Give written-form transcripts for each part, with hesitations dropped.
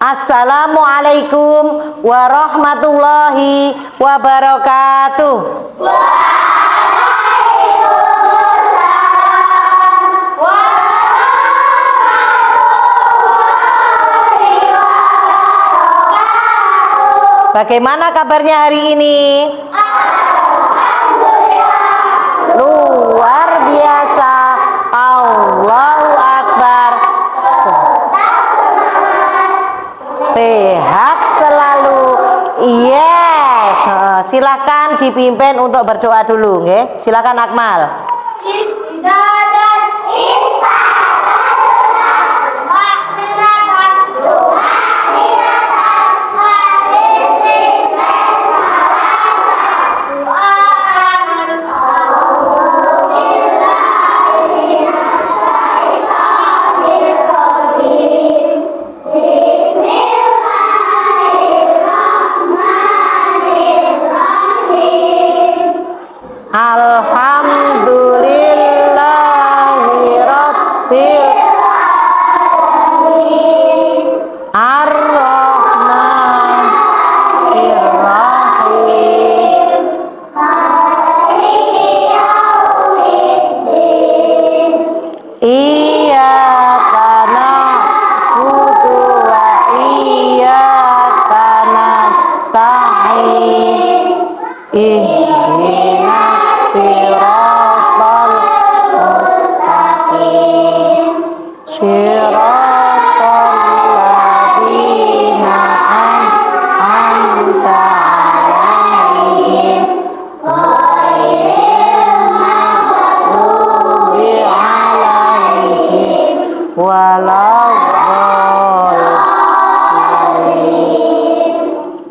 Assalamualaikum warahmatullahi wabarakatuh. Bagaimana kabarnya hari ini? Luar biasa. Allahu Akbar. Sehat selalu. Yes. Silakan dipimpin untuk berdoa dulu, nggih. Silakan Akmal. Alhamdulillahirabbil alamin arrahmanirrahim maliki yaumiddin iyyaka na'budu wa iyyaka nasta'in ihdinas siratal mustaqim siratal ladzina an'amta 'alaihim ghairil maghdubi 'alaihim waladdallin.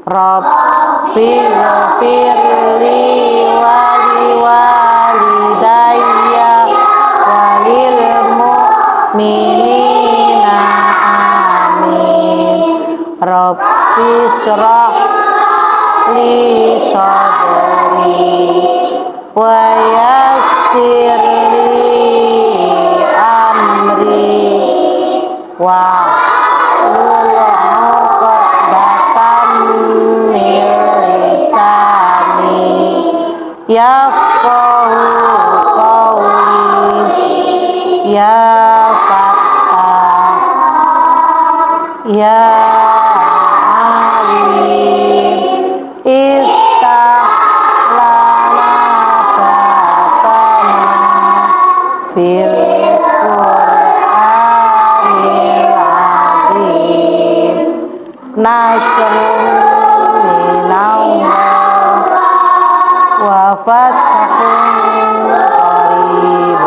Rabbil firli waliwalidayya walil mu'minina amin. Rabbi shrah li sadri wa yassir li amri wa hlul 'uqdatam min lisani yafqahu qawli ya Fattah ya Alim iftah lana batana bil Qur'anil azim nasrun minallah wa fathun qarib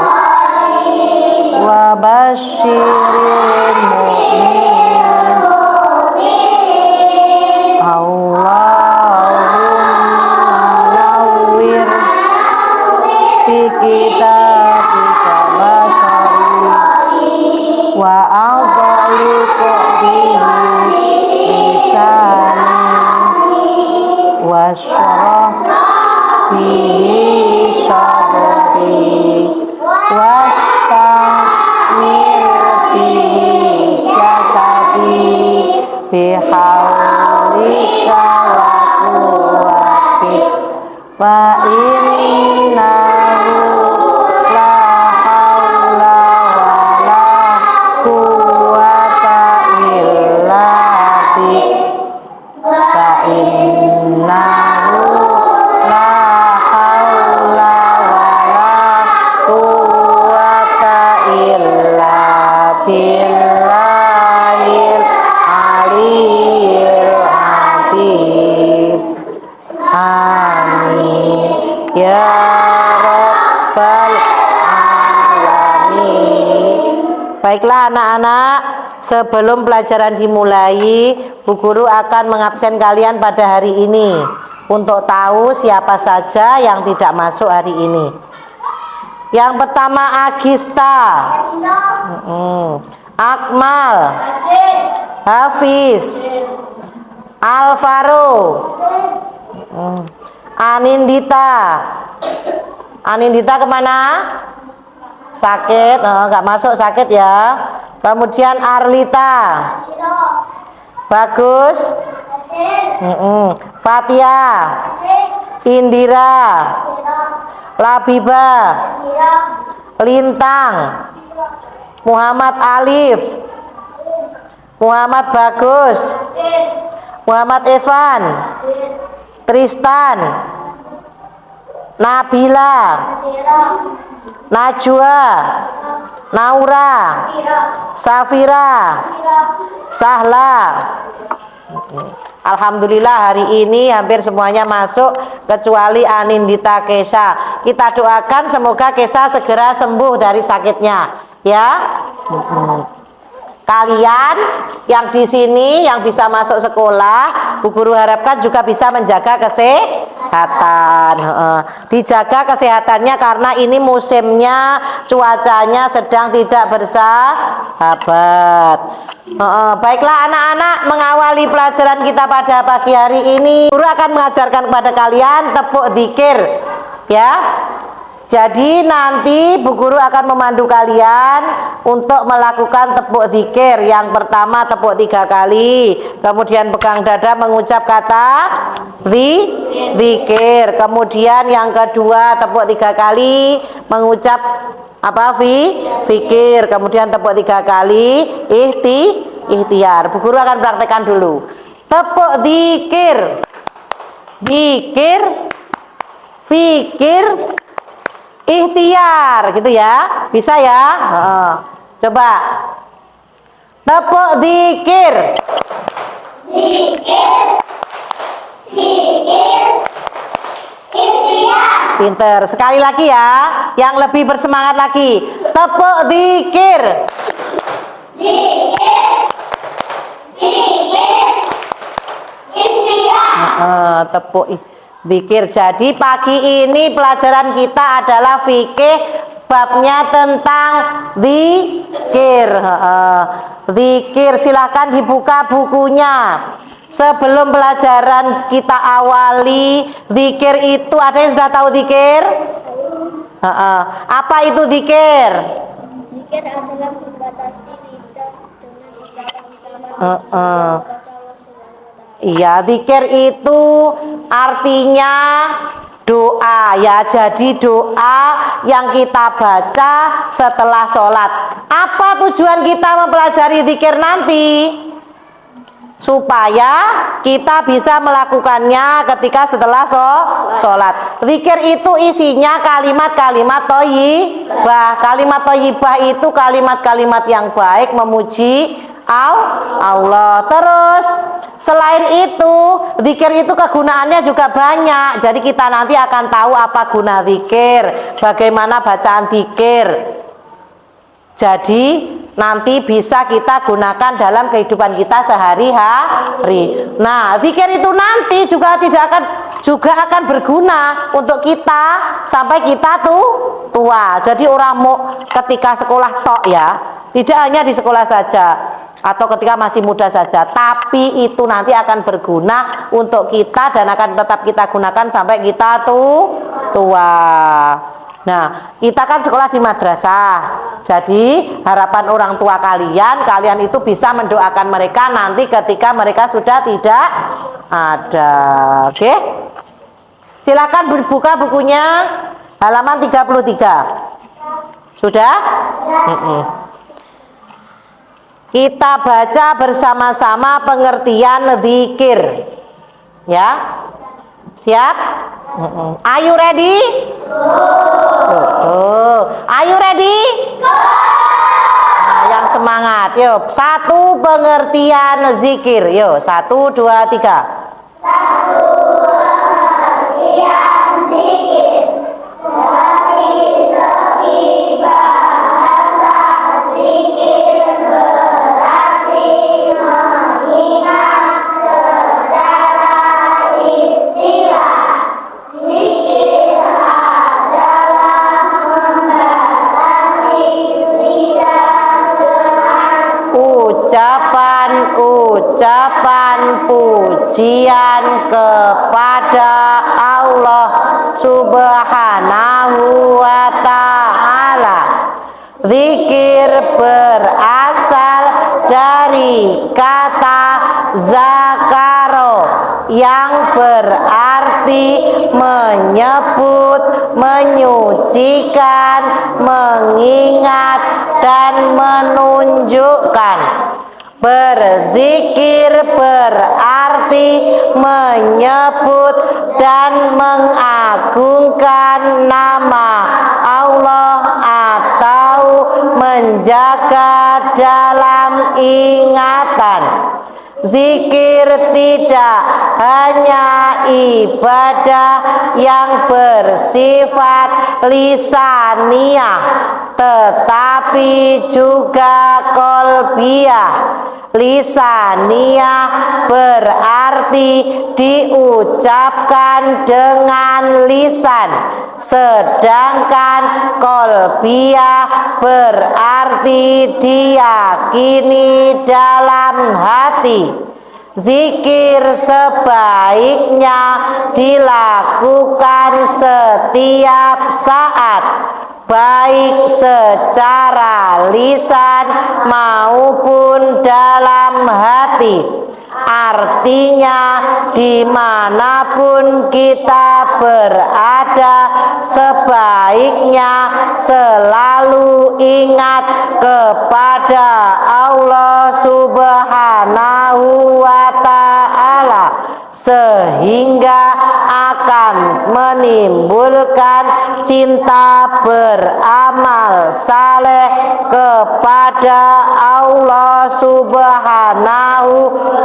wa basyiril mu'minin Allahumma nawwir fi kitabika basari wa a'dhaliq bihi lisani wa syrah bihi sadri wastamir bihi jasadi bihaulika wa quwwatik wa innahu la haula wa la quwwata illa bik fa innahu la haula wa la quwwata illa billahil aliyil azim. Amin ya rabbal alamin. Baiklah anak-anak, sebelum pelajaran dimulai, Bu Guru akan mengabsen kalian pada hari ini untuk tahu siapa saja yang tidak masuk hari ini. Yang pertama Agista, Akmal, Hafiz, Alvaro, Anindita. Anindita kemana? Sakit, nggak masuk sakit ya. Kemudian Arlita, Bagus. Fatia, Indira, Labiba, Lintang, Muhammad Alif, Muhammad Bagus, Muhammad Evan, Tristan, Nabila, Najwa, Naura, Safira, Sahla. Alhamdulillah hari ini hampir semuanya masuk kecuali Anindita Kesa. Kita doakan semoga Kesa segera sembuh dari sakitnya ya. Kalian yang di sini yang bisa masuk sekolah, Bu Guru harapkan juga bisa menjaga kesehatan. Dijaga kesehatannya karena ini musimnya, cuacanya sedang tidak bersahabat. Baiklah anak-anak, mengawali pelajaran kita pada pagi hari ini, Guru akan mengajarkan kepada kalian tepuk dzikir ya. Jadi nanti Bu Guru akan memandu kalian untuk melakukan tepuk dzikir. Yang pertama tepuk 3 kali, kemudian pegang dada mengucap kata dzikir. Kemudian yang kedua tepuk 3 kali mengucap apa? Fikir. Kemudian tepuk 3 kali ikhtiar. Bu Guru akan praktekkan dulu. Tepuk dzikir, dzikir, fikir, ikhtiar, gitu ya. Bisa ya? Coba. Tepuk dzikir. Dzikir. Fikir. Ikhtiar. Pinter. Sekali lagi ya, yang lebih bersemangat lagi. Tepuk dzikir. Dzikir. Fikir. Ikhtiar. Tepuk dzikir. Jadi pagi ini pelajaran kita adalah fikih, babnya tentang dzikir. Dzikir, silahkan dibuka bukunya. Sebelum pelajaran kita awali, dzikir itu ada yang sudah tahu dzikir? Apa itu dzikir? Dzikir adalah membatasi lidah dengan ucapan Iya, dzikir itu artinya doa ya. Jadi doa yang kita baca setelah sholat. Apa tujuan kita mempelajari dzikir nanti? Supaya kita bisa melakukannya ketika setelah sholat. Dzikir itu isinya kalimat-kalimat thayyibah. Kalimat thayyibah itu kalimat-kalimat yang baik memuji Allah. Terus selain itu, dzikir itu kegunaannya juga banyak. Jadi kita nanti akan tahu apa guna dzikir, bagaimana bacaan dzikir. Jadi nanti bisa kita gunakan dalam kehidupan kita sehari-hari. Nah, dzikir itu nanti juga akan berguna untuk kita sampai kita tua. Jadi orang mau ketika sekolah tok ya, tidak hanya di sekolah saja atau ketika masih muda saja, tapi itu nanti akan berguna untuk kita dan akan tetap kita gunakan sampai kita tua. Nah, kita kan sekolah di madrasah. Jadi harapan orang tua kalian itu bisa mendoakan mereka nanti ketika mereka sudah tidak ada. Oke? Silakan buka bukunya halaman 33. Sudah? Kita baca bersama-sama pengertian dzikir. Ya. Siap? Are you ready? Are you ready? Nah, yang semangat. Yuk, satu pengertian zikir. Yuk, 1, 2, 3. Satu pengertian zikir. Dari segi bahasa zikir berarti mengingat secara istilah. Zikir adalah membatasi lidah dengan ucapan pujian kepada Allah Subhanahu wa ta'ala. Zikir berasal dari kata zakaro, yang berarti menyebut, menyucikan, mengingat, dan menunjukkan. Berzikir berarti menyebut dan mengagungkan nama Allah atau menjaga dalam ingatan. Zikir tidak hanya ibadah yang bersifat lisaniyah, tetapi juga kolbiyah. Lisaniyah berarti diucapkan dengan lisan, sedangkan kolbiyah berarti diyakini dalam hati. Zikir sebaiknya dilakukan setiap saat, baik secara lisan maupun dalam hati. Artinya dimanapun kita berada, sebaiknya selalu ingat kepada Allah Subhanahu wa ta'ala, sehingga akan menimbulkan cinta beramal saleh kepada Allah Subhanahu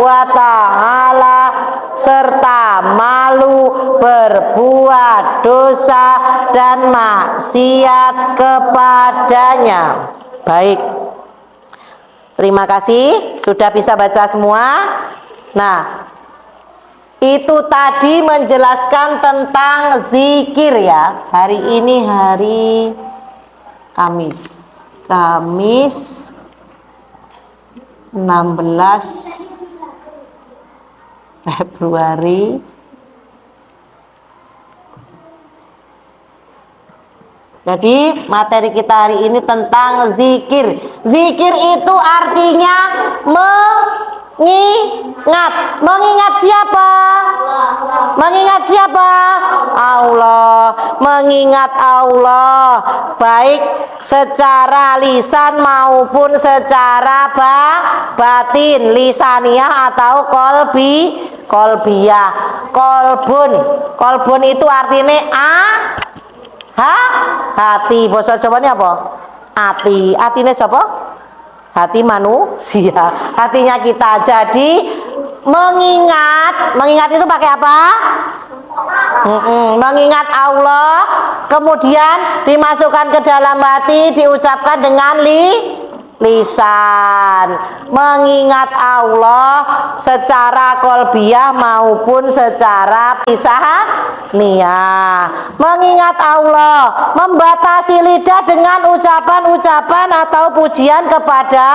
wa ta'ala, serta malu berbuat dosa dan maksiat kepadanya. Baik, terima kasih sudah bisa baca semua. Nah, itu tadi menjelaskan tentang zikir ya. Hari ini hari Kamis 16 Februari 2023. Jadi materi kita hari ini tentang zikir. Zikir itu artinya mengingat. Mengingat siapa? Mengingat siapa? Allah. Mengingat Allah, baik secara lisan maupun secara batin, lisaniyah atau kolbiyah. Kolbun itu artinya hati. Bahasa Jawanya apa? Hati. Hatinya siapa? Hati manusia. Hatinya kita. Jadi mengingat itu pakai apa? Mengingat Allah, kemudian dimasukkan ke dalam hati, diucapkan dengan lisan. Mengingat Allah secara kolbiyah maupun secara lisaniyah. Mengingat Allah, membatasi lidah dengan ucapan-ucapan atau pujian kepada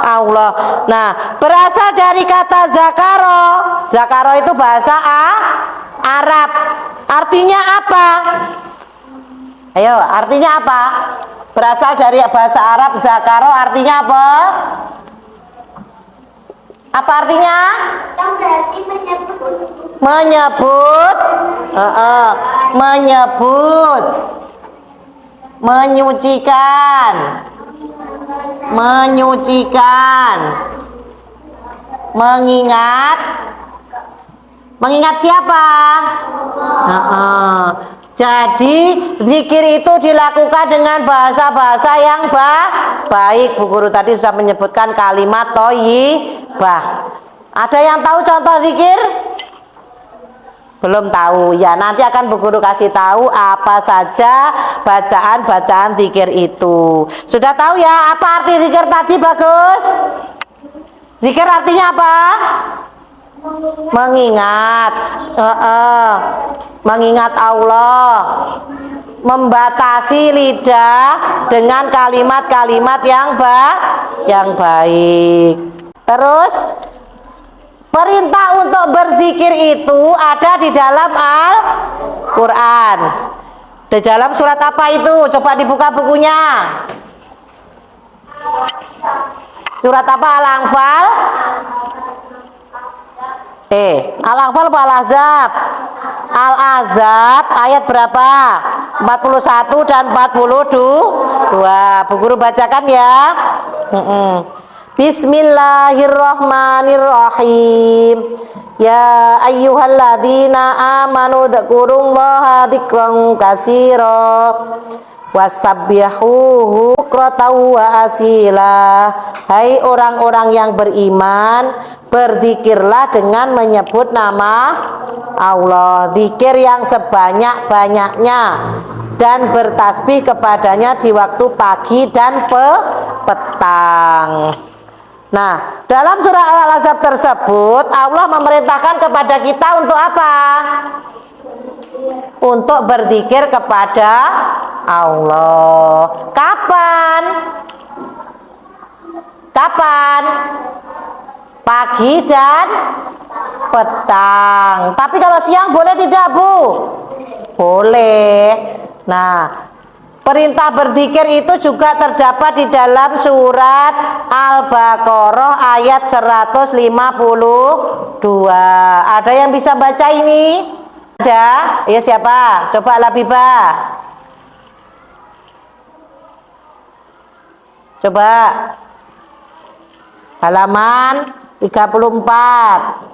Allah. Nah, berasal dari kata zakaro. Zakaro itu bahasa Arab. Artinya apa? Ayo, artinya apa? Berasal dari bahasa Arab, zakaro artinya apa? Apa artinya? Yang berarti menyebut. Menyebut, menyucikan, mengingat siapa? Jadi zikir itu dilakukan dengan bahasa-bahasa yang baik. Bu Guru tadi sudah menyebutkan kalimat thayyibah. Ada yang tahu contoh zikir? Belum tahu ya, nanti akan Bu Guru kasih tahu apa saja bacaan-bacaan zikir itu. Sudah tahu ya apa arti zikir tadi? Bagus. Zikir artinya apa? Mengingat. Mengingat Allah, membatasi lidah dengan kalimat-kalimat yang baik. Terus perintah untuk berzikir itu ada di dalam Al-Quran. Di dalam surat apa itu? Coba dibuka bukunya. Surat apa? Al-Anfal. Al-Anfal apa Al-Ahzab? Al-Ahzab ayat berapa? 41 dan 42. Bu Guru bacakan ya. Bismillahirrahmanirrahim. Ya ayyuhalladzina amanu dzkurullaha dzikran katsira wasabbihuhu bukratan wa asila. Hai orang-orang yang beriman, berzikirlah dengan menyebut nama Allah, zikir yang sebanyak-banyaknya, dan bertasbih kepadanya di waktu pagi dan petang. Nah, dalam surah Al-Ahzab tersebut Allah memerintahkan kepada kita untuk apa? Untuk berzikir kepada Allah. Kapan? Kapan? Pagi dan petang. Tapi kalau siang boleh tidak, Bu? Boleh. Nah, perintah berzikir itu juga terdapat di dalam surat Al-Baqarah ayat 152. Ada yang bisa baca ini? Ada? Ya siapa? Coba Labibah. Coba. Halaman 34.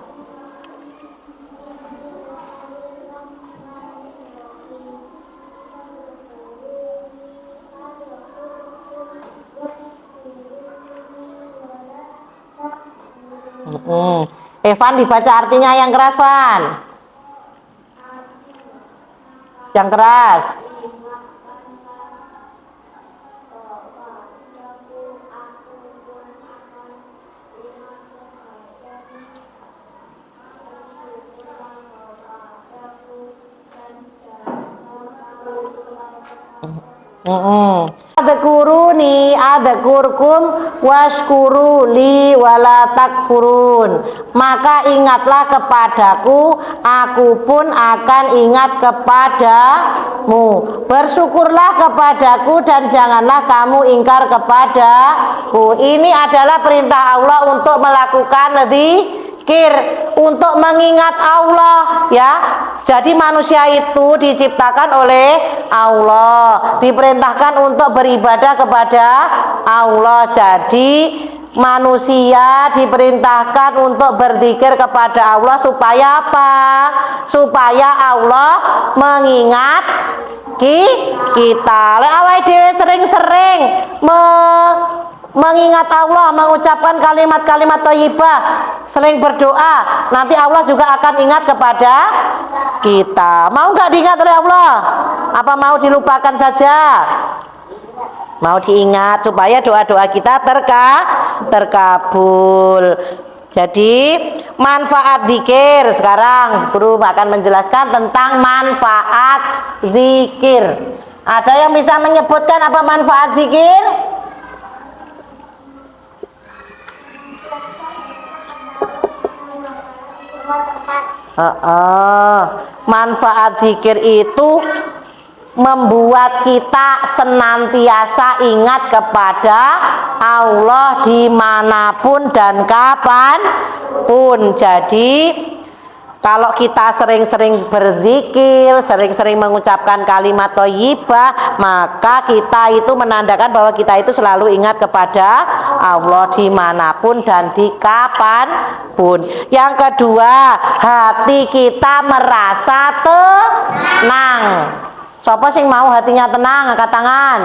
Evan dibaca artinya yang keras, Van. Yang keras. Adkuruni adkurkum washkuru li wala takfurun. Maka ingatlah kepadaku, aku pun akan ingat kepadamu. Bersyukurlah kepadaku dan janganlah kamu ingkar kepadaku. Ini adalah perintah Allah untuk melakukan zikir, untuk mengingat Allah, ya. Jadi manusia itu diciptakan oleh Allah, diperintahkan untuk beribadah kepada Allah. Jadi manusia diperintahkan untuk berzikir kepada Allah supaya apa? Supaya Allah mengingat kita. Awake dhewe sering-sering mengingat Allah, mengucapkan kalimat-kalimat thayyibah, sering berdoa, nanti Allah juga akan ingat kepada kita. Mau nggak diingat oleh Allah? Apa mau dilupakan saja? Mau diingat supaya doa-doa kita terkabul. Jadi manfaat zikir, sekarang Guru akan menjelaskan tentang manfaat zikir. Ada yang bisa menyebutkan apa manfaat zikir? Manfaat zikir itu membuat kita senantiasa ingat kepada Allah dimanapun dan kapanpun. Jadi kalau kita sering-sering berzikir, sering-sering mengucapkan kalimat thayyibah, maka kita itu menandakan bahwa kita itu selalu ingat kepada Allah dimanapun dan di kapanpun. Yang kedua, hati kita merasa tenang. Siapa sing mau hatinya tenang, angkat tangan.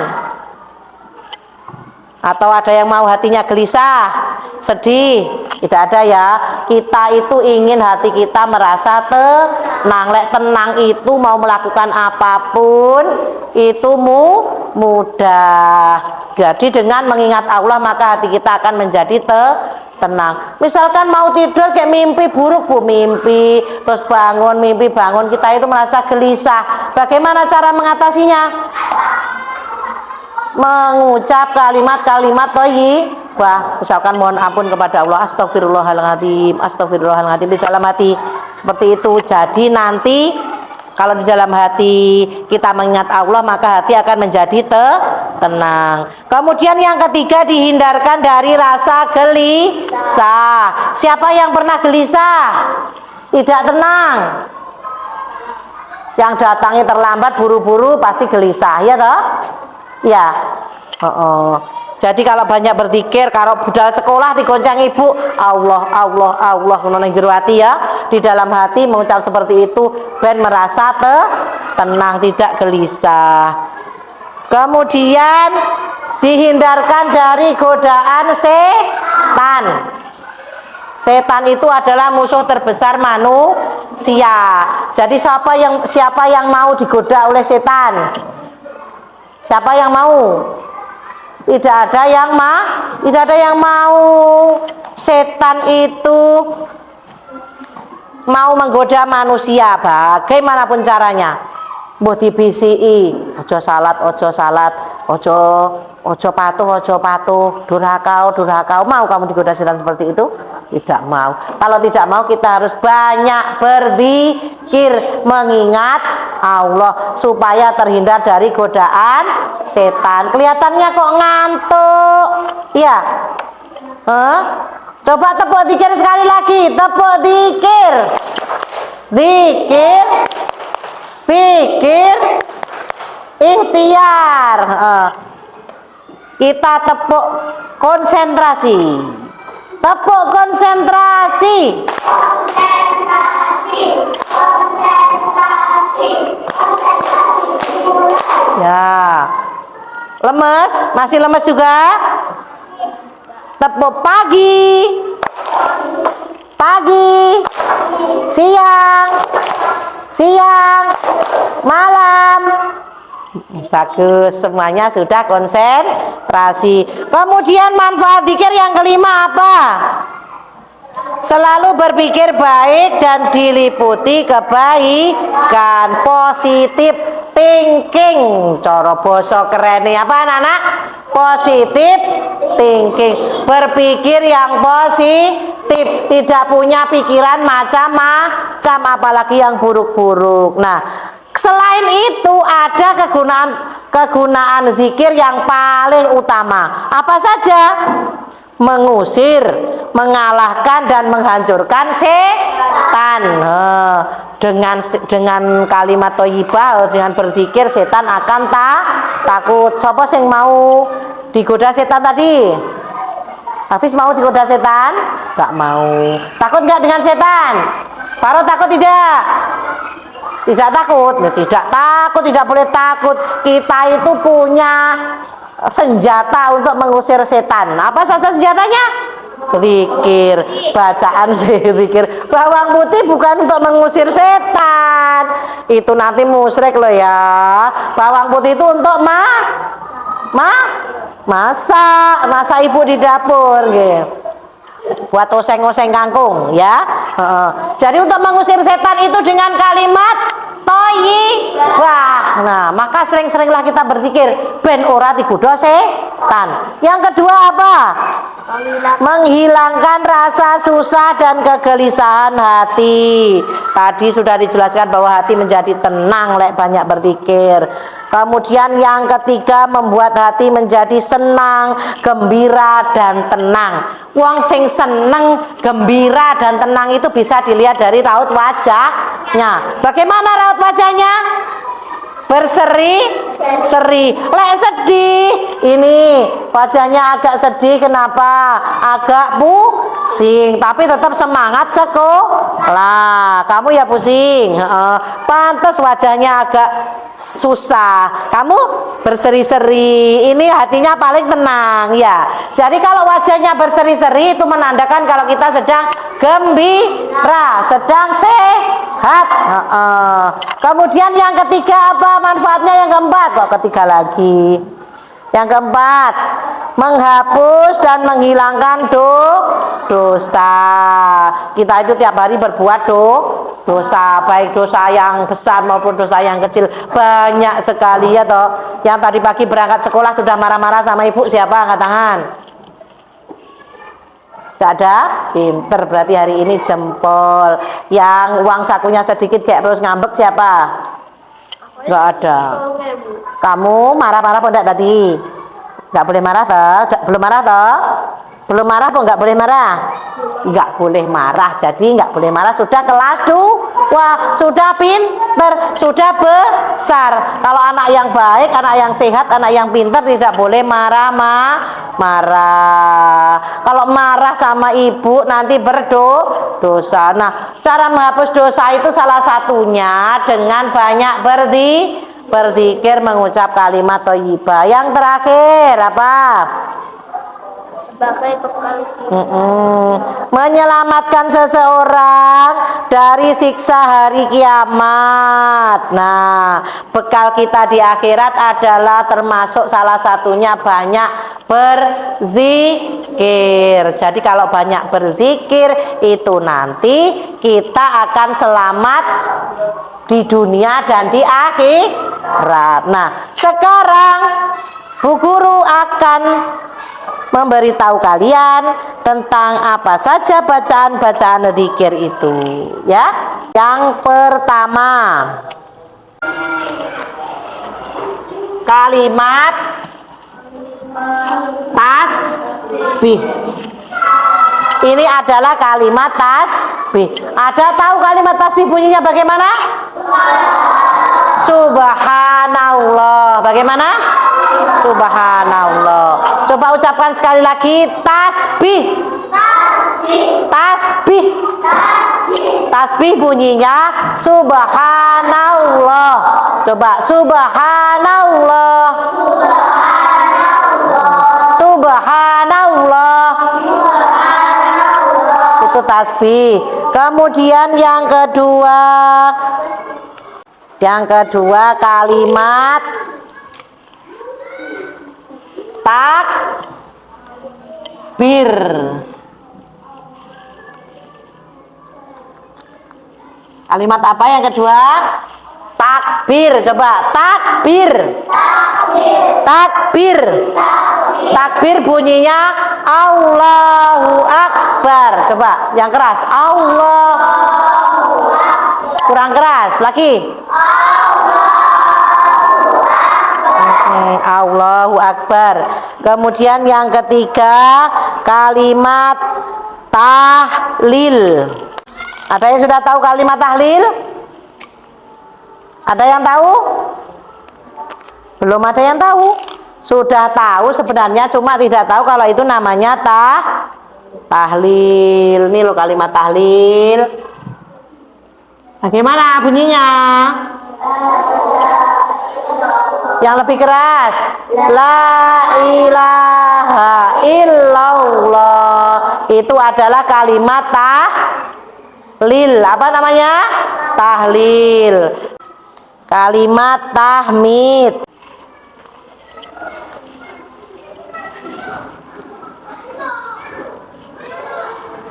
Atau ada yang mau hatinya gelisah, sedih? Tidak ada ya. Kita itu ingin hati kita merasa tenang. Lek tenang itu mau melakukan apapun itu mudah. Jadi dengan mengingat Allah maka hati kita akan menjadi tenang. Misalkan mau tidur kayak mimpi buruk, Bu, mimpi terus bangun, mimpi bangun, kita itu merasa gelisah. Bagaimana cara mengatasinya? Mengucap kalimat-kalimat thayyibah. Misalkan mohon ampun kepada Allah, astagfirullahaladzim, astagfirullahaladzim, di dalam hati seperti itu. Jadi nanti kalau di dalam hati kita mengingat Allah maka hati akan menjadi tenang. Kemudian yang ketiga, dihindarkan dari rasa gelisah. Siapa yang pernah gelisah? tidak tenang. Yang datangnya terlambat buru-buru pasti gelisah, ya toh? Ya. Jadi kalau banyak berzikir, kalau budal sekolah digoncang ibu, Allah, Allah, Allah, menoneng jero hati ya. Di dalam hati mengucap seperti itu, ben merasa tenang, tidak gelisah. Kemudian dihindarkan dari godaan setan. Setan itu adalah musuh terbesar manusia. Jadi siapa yang mau digoda oleh setan? Siapa yang mau? Tidak ada yang mau. Setan itu mau menggoda manusia bagaimanapun caranya. Mbah dibisiki, ojo salat, ojo patuh, durhaka. Mau kamu digoda setan seperti itu? Tidak mau. Kalau tidak mau, kita harus banyak berzikir, mengingat Allah supaya terhindar dari godaan setan. Kelihatannya kok ngantuk, ya? Coba tepuk zikir sekali lagi, tepuk zikir, zikir, fikir, ikhtiar. Kita tepuk konsentrasi. Tepuk konsentrasi. Ya. Lemes? Masih lemes juga? Tepuk pagi. Pagi. Siang, malam. Bagus, semuanya sudah konsentrasi. Kemudian manfaat zikir yang kelima apa? Selalu berpikir baik dan diliputi kebaikan, positif thinking. Cara basa kerene apa anak-anak? Positif thinking, berpikir yang positif, tidak punya pikiran macam-macam, apalagi yang buruk-buruk. Nah, selain itu ada kegunaan zikir yang paling utama. Apa saja? Mengusir, mengalahkan dan menghancurkan setan. Dengan kalimat thayyibah, dengan berzikir, setan akan takut. Siapa yang mau digoda setan tadi? Hafiz mau digoda setan? Gak mau. Takut gak dengan setan? Faro takut tidak? Tidak takut, tidak takut, tidak boleh takut. Kita itu punya senjata untuk mengusir setan. Apa saja senjatanya? Zikir, bacaan zikir. Bawang putih bukan untuk mengusir setan. Itu nanti musyrik loh ya. Bawang putih itu untuk masak ibu di dapur gitu. Buat oseng-oseng kangkung ya. Jadi untuk mengusir setan itu dengan kalimat thayyibah. Nah, maka sering-seringlah kita berzikir ben ora digodha setan. Yang kedua apa? Menghilangkan rasa susah dan kegelisahan hati. Tadi sudah dijelaskan bahwa hati menjadi tenang lek banyak berzikir. Kemudian yang ketiga, membuat hati menjadi senang, gembira dan tenang. Wong sing seneng, gembira dan tenang itu bisa dilihat dari raut wajahnya. Bagaimana raut wajahnya? Berseri-seri. Lek sedih, ini wajahnya agak sedih. Kenapa? Agak pusing, tapi tetap semangat sekolah. Kamu ya pusing, pantas wajahnya agak susah. Kamu berseri-seri, ini hatinya paling tenang ya. Jadi kalau wajahnya berseri-seri itu menandakan kalau kita sedang gembira, sedang sehat. Kemudian yang ketiga apa manfaatnya? Yang keempat, kok ketiga lagi. Yang keempat, menghapus dan menghilangkan dosa. Kita itu tiap hari berbuat dosa, baik dosa yang besar maupun dosa yang kecil, banyak sekali ya toh. Yang tadi pagi berangkat sekolah sudah marah-marah sama ibu, siapa? Angkat tangan. Gak ada? Pinter, berarti hari ini jempol. Yang uang sakunya sedikit kayak terus ngambek siapa? Gak ada. Kamu marah-marah apa enggak tadi? Gak boleh marah toh? Belum marah toh? Belum marah apa nggak boleh marah? Nggak boleh marah. Jadi nggak boleh marah. Sudah kelas 2, sudah pinter, sudah besar. Kalau anak yang baik, anak yang sehat, anak yang pintar tidak boleh marah, marah. Kalau marah sama ibu nanti berdosa. Nah, cara menghapus dosa itu salah satunya dengan banyak berzikir, mengucap kalimat thayyibah. Yang terakhir apa? Sebagai bekal Menyelamatkan seseorang dari siksa hari kiamat. Nah, bekal kita di akhirat adalah termasuk salah satunya banyak berzikir. Jadi kalau banyak berzikir itu nanti kita akan selamat di dunia dan di akhirat. Nah, sekarang Bu Guru akan memberitahu kalian tentang apa saja bacaan-bacaan zikir itu, ya. Yang pertama, kalimat tasbih. Ini adalah kalimat tasbih. Ada tahu kalimat tasbih bunyinya bagaimana? Subhanallah. Bagaimana? Subhanallah. Coba ucapkan sekali lagi, tasbih. Tasbih. Tasbih bunyinya subhanallah. Coba subhanallah. Subhanallah. Itu tasbih. Kemudian yang kedua kalimat takbir. Kalimat apa yang kedua? Takbir. Coba takbir. Takbir. Takbir bunyinya Allahu Akbar. Coba yang keras. Allah. Kurang keras lagi. Allahu Akbar. Kemudian yang ketiga kalimat tahlil. Ada yang sudah tahu kalimat tahlil? Ada yang tahu? Belum ada yang tahu. Sudah tahu sebenarnya, cuma tidak tahu kalau itu namanya tahlil. Ini loh kalimat tahlil. Bagaimana bunyinya? Yang lebih keras. La ilaha illallah. Itu adalah kalimat tahlil. Apa namanya? Tahlil. Kalimat tahmid.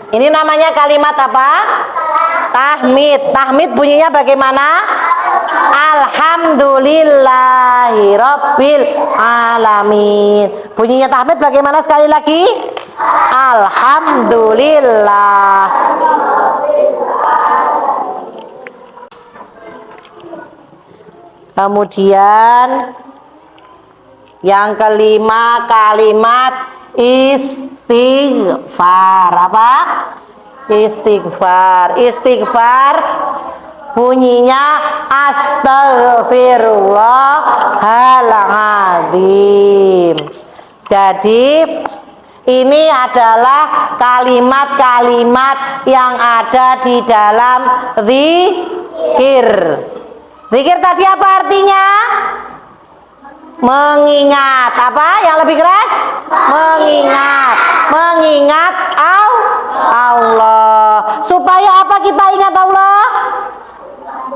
Ini namanya kalimat apa? Tahmid. Tahmid bunyinya bagaimana? Alhamdulillahi Rabbil Alamin. Bunyinya tahmid bagaimana sekali lagi? Alhamdulillah. Kemudian yang kelima kalimat istighfar. Apa? Istighfar. Istighfar bunyinya astagfirullahaladzim. Jadi ini adalah kalimat-kalimat yang ada di dalam zikir. Zikir tadi apa artinya? Mengingat. Apa yang lebih keras? Mengingat. Mengingat Allah. Supaya apa kita ingat Allah?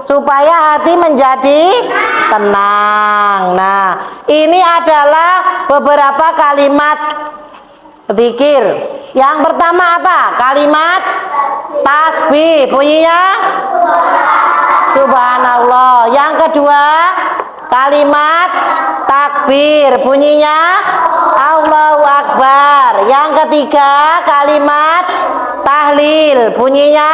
Supaya hati menjadi tenang. Nah, ini adalah beberapa kalimat zikir. Yang pertama apa? Kalimat tasbih. Bunyinya subhanallah. Yang kedua kalimat takbir. Bunyinya Allahu Akbar. Yang ketiga kalimat tahlil. Bunyinya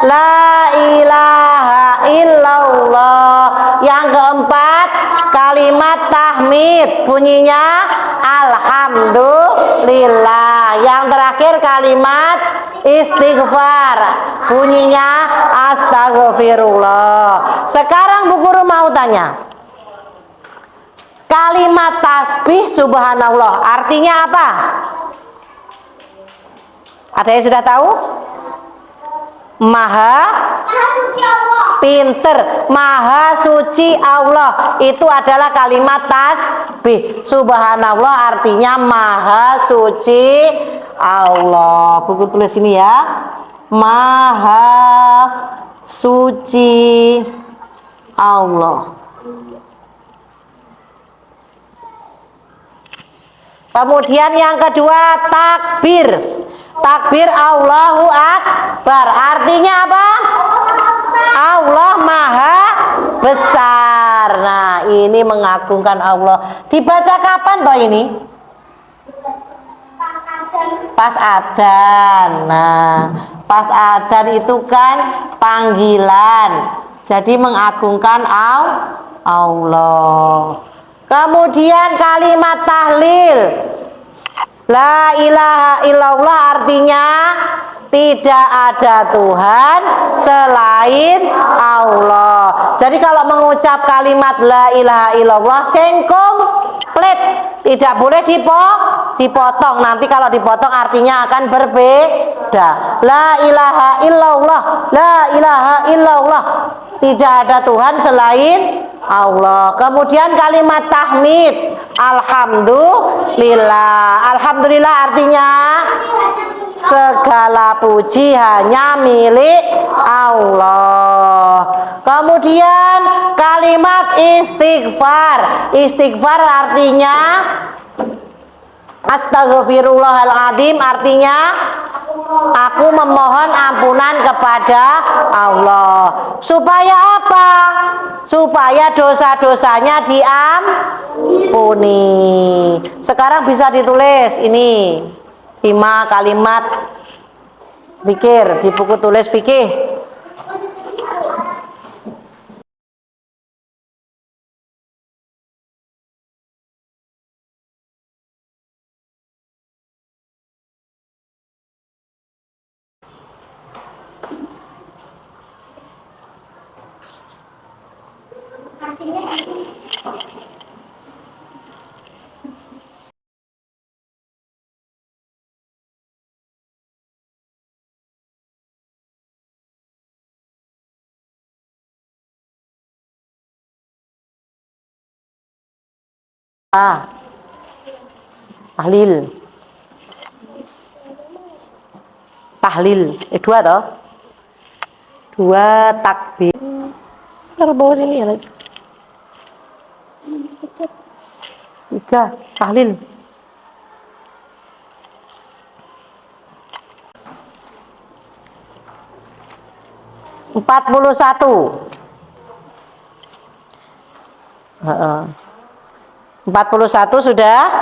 la ilaha illallah. Yang keempat kalimat kalimat tahmid, bunyinya alhamdulillah. Yang terakhir kalimat istighfar, bunyinya astagfirullah. Sekarang Bu Guru mau tanya, kalimat tasbih subhanallah artinya apa? Ada yang sudah tahu? Maha pinter, maha suci Allah, itu adalah kalimat tasbih. Subhanallah artinya maha suci Allah. Buku tulis ini ya, maha suci Allah. Kemudian yang kedua takbir. Takbir Allahu Akbar artinya apa? Allah maha besar. Nah, ini mengagungkan Allah. Dibaca kapan toh ini? Pas adzan. Nah, pas adzan itu kan panggilan. Jadi mengagungkan Allah. Kemudian kalimat tahlil. La ilaha illallah artinya tidak ada Tuhan selain Allah. Jadi kalau mengucap kalimat la ilaha illallah komplit, tidak boleh dipotong. Nanti kalau dipotong artinya akan berbeda. La ilaha illallah, la ilaha illallah, tidak ada Tuhan selain Allah. Kemudian kalimat tahmid, alhamdulillah. Alhamdulillah artinya segala puji hanya milik Allah. Kemudian kalimat istighfar. Istighfar artinya astagfirullahaladzim, artinya aku memohon ampunan kepada Allah. Supaya apa? Supaya dosa-dosanya diampuni. Sekarang bisa ditulis ini 5 kalimat fikir di buku tulis fikih. Tahlil. Tahlil. 2 toh? 2 takbir. Taruh bawah sini ya. 3 tahlil. 41. 41 sudah.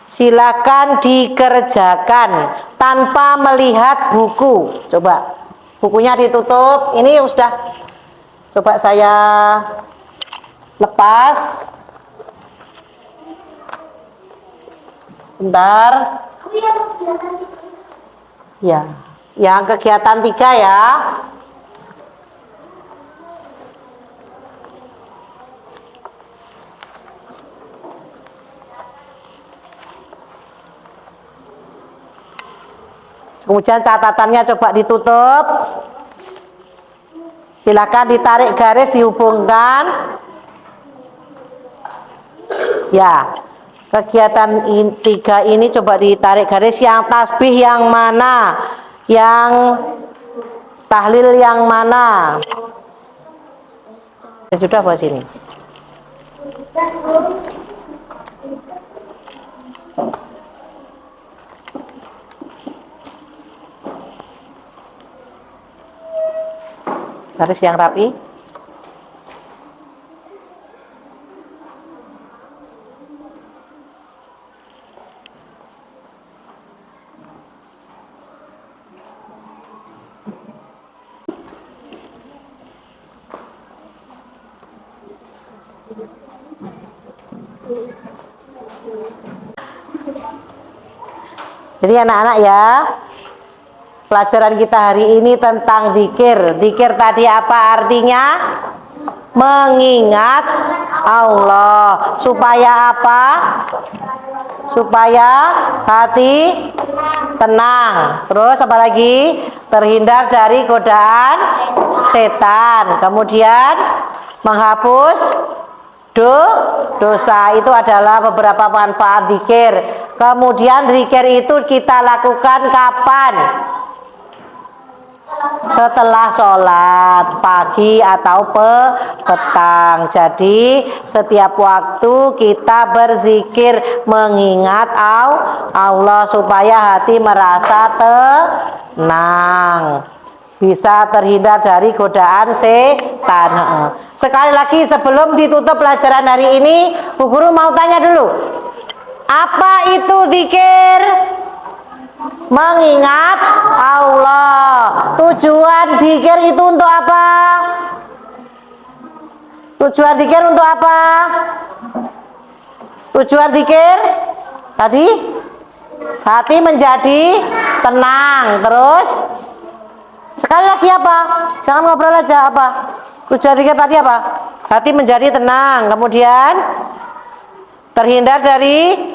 Silakan dikerjakan tanpa melihat buku. Coba bukunya ditutup. Ini sudah. Coba saya lepas. Sebentar. Ya, yang kegiatan 3 ya. Kemudian catatannya coba ditutup. Silakan ditarik garis, dihubungkan. Ya, kegiatan 3 ini coba ditarik garis. Yang tasbih yang mana? Yang tahlil yang mana? Sudah buat sini. Garis yang rapi. Jadi anak-anak ya, pelajaran kita hari ini tentang dzikir. Dzikir tadi apa artinya? Mengingat Allah. Supaya apa? Supaya hati tenang. Terus apa lagi? Terhindar dari godaan setan. Kemudian menghapus dosa. Itu adalah beberapa manfaat dzikir. Kemudian dzikir itu kita lakukan kapan? Setelah sholat pagi atau petang. Jadi setiap waktu kita berzikir mengingat Allah supaya hati merasa tenang, bisa terhindar dari godaan setan. Sekali lagi sebelum ditutup pelajaran hari ini, Bu Guru mau tanya dulu, apa itu dzikir? Mengingat Allah. Tujuan dzikir itu untuk apa? Tujuan dzikir untuk apa? Tujuan dzikir tadi hati menjadi tenang. Terus sekali lagi apa? Jangan ngobrol aja, apa? Tujuan dzikir tadi apa? Hati menjadi tenang. Kemudian terhindar dari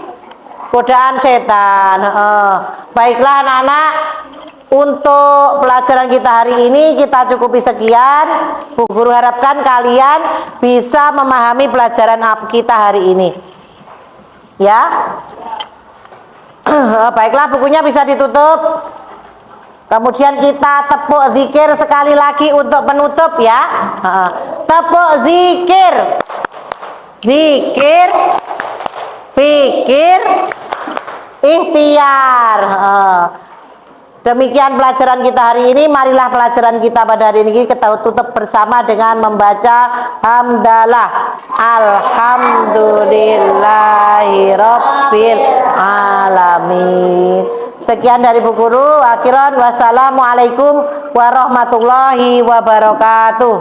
godaan setan. Baiklah anak-anak, untuk pelajaran kita hari ini kita cukupi sekian. Bu Guru harapkan kalian bisa memahami pelajaran kita hari ini. Ya. Baiklah, bukunya bisa ditutup. Kemudian kita tepuk zikir sekali lagi untuk penutup ya. Tepuk zikir. Zikir, fikir, ikhtiar. Demikian pelajaran kita hari ini. Marilah pelajaran kita pada hari ini kita tutup bersama dengan membaca hamdalah. Alhamdulillahirabbil alamin. Sekian dari Bu Guru. Akhiran wassalamualaikum warahmatullahi wabarakatuh.